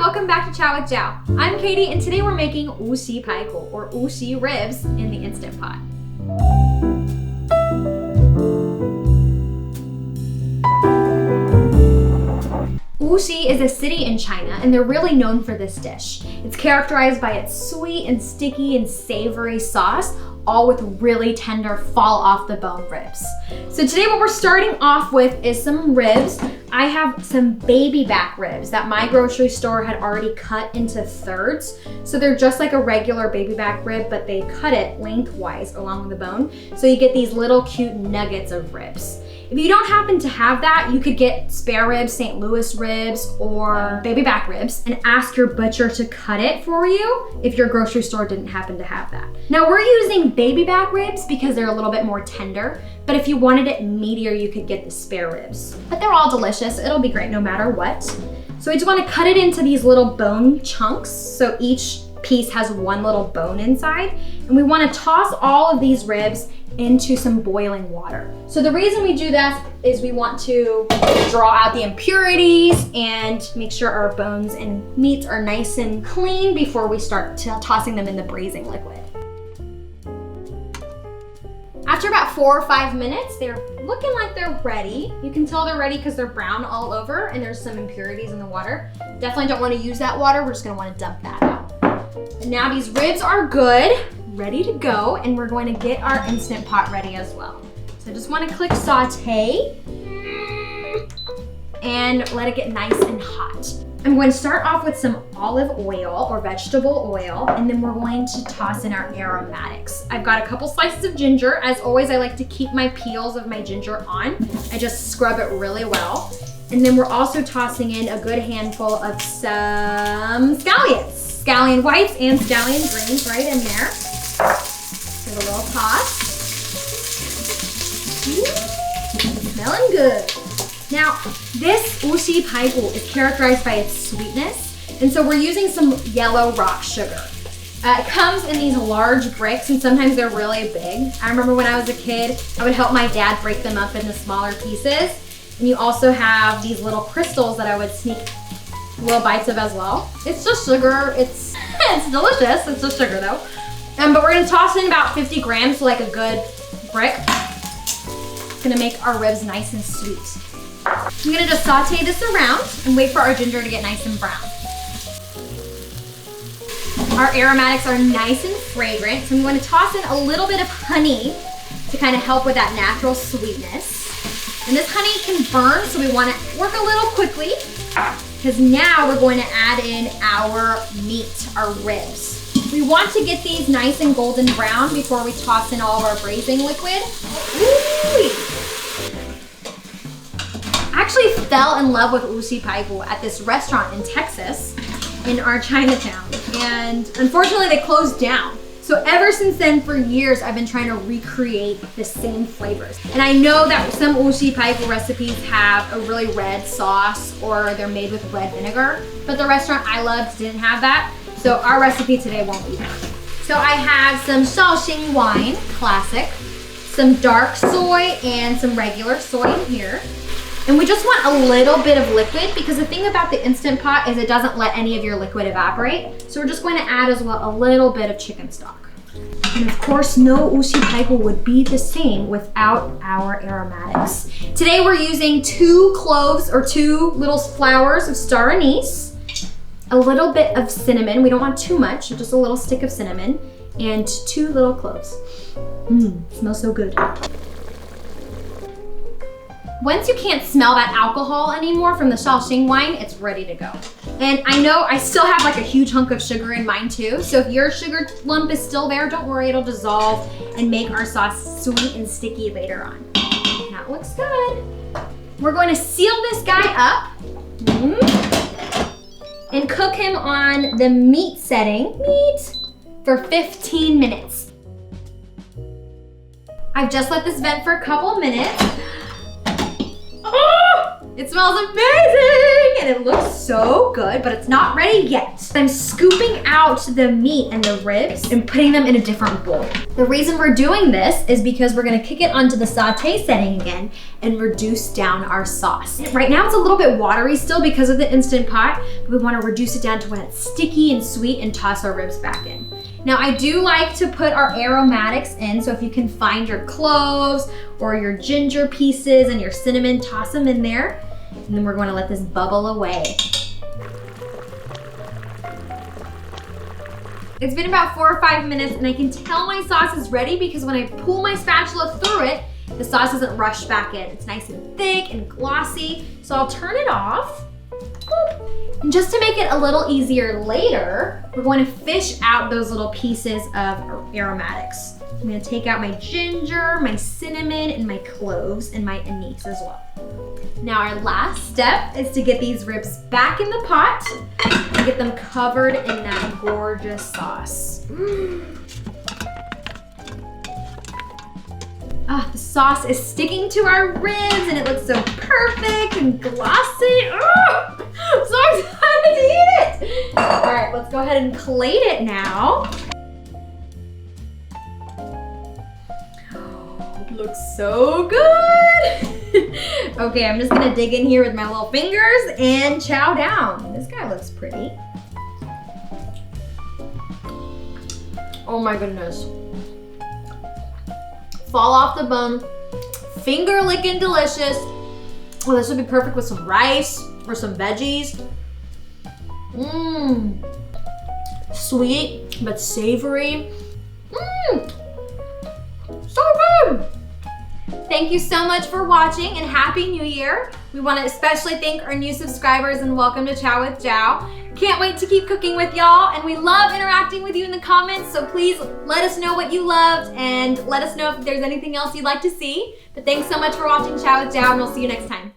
welcome back to Chow with Jiao. I'm Katie and today we're making Wuxi Paiku or Wuxi Ribs in the Instant Pot. Wuxi is a city in China and they're really known for this dish. It's characterized by its sweet and sticky and savory sauce, all with really tender fall off the bone ribs. So today what we're starting off with is some ribs. I have some baby back ribs that my grocery store had already cut into thirds. So they're just like a regular baby back rib, but they cut it lengthwise along the bone. So you get these little cute nuggets of ribs. If you don't happen to have that, you could get spare ribs, St. Louis ribs, or baby back ribs and ask your butcher to cut it for you if your grocery store didn't happen to have that. Now we're using baby back ribs because they're a little bit more tender, but if you wanted it meatier, you could get the spare ribs. But they're all delicious. It'll be great no matter what. So we just want to cut it into these little bone chunks. So each piece has one little bone inside. And we want to toss all of these ribs into some boiling water. So the reason we do that is we want to draw out the impurities and make sure our bones and meats are nice and clean before we start tossing them in the braising liquid. After about 4 or 5 minutes, they're looking like they're ready. You can tell they're ready because they're brown all over and there's some impurities in the water. Definitely don't want to use that water. We're just going to want to dump that out. And now these ribs are good, ready to go, and we're going to get our Instant Pot ready as well. So I just want to click saute and let it get nice and hot. I'm going to start off with some olive oil or vegetable oil, and then we're going to toss in our aromatics. I've got a couple slices of ginger. As always, I like to keep my peels of my ginger on. I just scrub it really well. And then we're also tossing in a good handful of some scallions. Scallion whites and scallion greens right in there. Give it a little toss. Smelling good. Now, this Wuxi Paiku is characterized by its sweetness, and so we're using some yellow rock sugar. It comes in these large bricks, and sometimes they're really big. I remember when I was a kid, I would help my dad break them up into smaller pieces. And you also have these little crystals that I would sneak little bites of as well. It's just sugar. It's delicious. It's just sugar though. But we're gonna toss in about 50 grams, so like a good brick. It's gonna make our ribs nice and sweet. I'm gonna just saute this around and wait for our ginger to get nice and brown. Our aromatics are nice and fragrant, so I'm going to toss in a little bit of honey to kind of help with that natural sweetness. And this honey can burn, so we want to work a little quickly because now we're going to add in our meat, our ribs. We want to get these nice and golden brown before we toss in all of our braising liquid. Ooh. I actually fell in love with Wuxi Paiku at this restaurant in Texas in our Chinatown, and unfortunately they closed down. So ever since then, for years, I've been trying to recreate the same flavors. And I know that some Wuxi Paiku recipes have a really red sauce or they're made with red vinegar, but the restaurant I loved didn't have that. So our recipe today won't be that. So I have some Shaoxing wine, classic, some dark soy and some regular soy in here. And we just want a little bit of liquid because the thing about the Instant Pot is it doesn't let any of your liquid evaporate. So we're just going to add as well a little bit of chicken stock. And of course, no Wuxi Paiku would be the same without our aromatics. Today we're using 2 cloves or 2 little flowers of star anise, a little bit of cinnamon. We don't want too much, just a little stick of cinnamon, and 2 little cloves. Smells so good. Once you can't smell that alcohol anymore from the Shaoxing wine, it's ready to go. And I know I still have like a huge hunk of sugar in mine too, so if your sugar lump is still there, don't worry, it'll dissolve and make our sauce sweet and sticky later on. That looks good. We're going to seal this guy up and cook him on the meat setting, for 15 minutes. I've just let this vent for a couple of minutes. It smells amazing and it looks so good, but it's not ready yet. I'm scooping out the meat and the ribs and putting them in a different bowl. The reason we're doing this is because we're gonna kick it onto the saute setting again and reduce down our sauce. Right now it's a little bit watery still because of the Instant Pot, but we wanna reduce it down to when it's sticky and sweet and toss our ribs back in. Now I do like to put our aromatics in, so if you can find your cloves or your ginger pieces and your cinnamon, toss them in there. And then we're going to let this bubble away. It's been about 4 or 5 minutes and I can tell my sauce is ready because when I pull my spatula through it, the sauce doesn't rush back in. It's nice and thick and glossy. So I'll turn it off. And just to make it a little easier later, we're going to fish out those little pieces of aromatics. I'm gonna take out my ginger, my cinnamon, and my cloves, and my anise as well. Now our last step is to get these ribs back in the pot and get them covered in that gorgeous sauce. Ah, the sauce is sticking to our ribs and it looks so perfect and glossy. Oh, I'm so excited to eat it. All right, let's go ahead and plate it now. Oh, it looks so good. Okay, I'm just gonna dig in here with my little fingers and chow down. This guy looks pretty. Oh my goodness. Fall off the bone, finger licking delicious. Oh, this would be perfect with some rice or some veggies. Mmm. Sweet, but savory. Mmm. So good. Thank you so much for watching and Happy New Year. We want to especially thank our new subscribers and welcome to Chow with Jiao. Can't wait to keep cooking with y'all, and we love interacting with you in the comments, so please let us know what you loved and let us know if there's anything else you'd like to see. But thanks so much for watching Chow with Jiao, and we'll see you next time.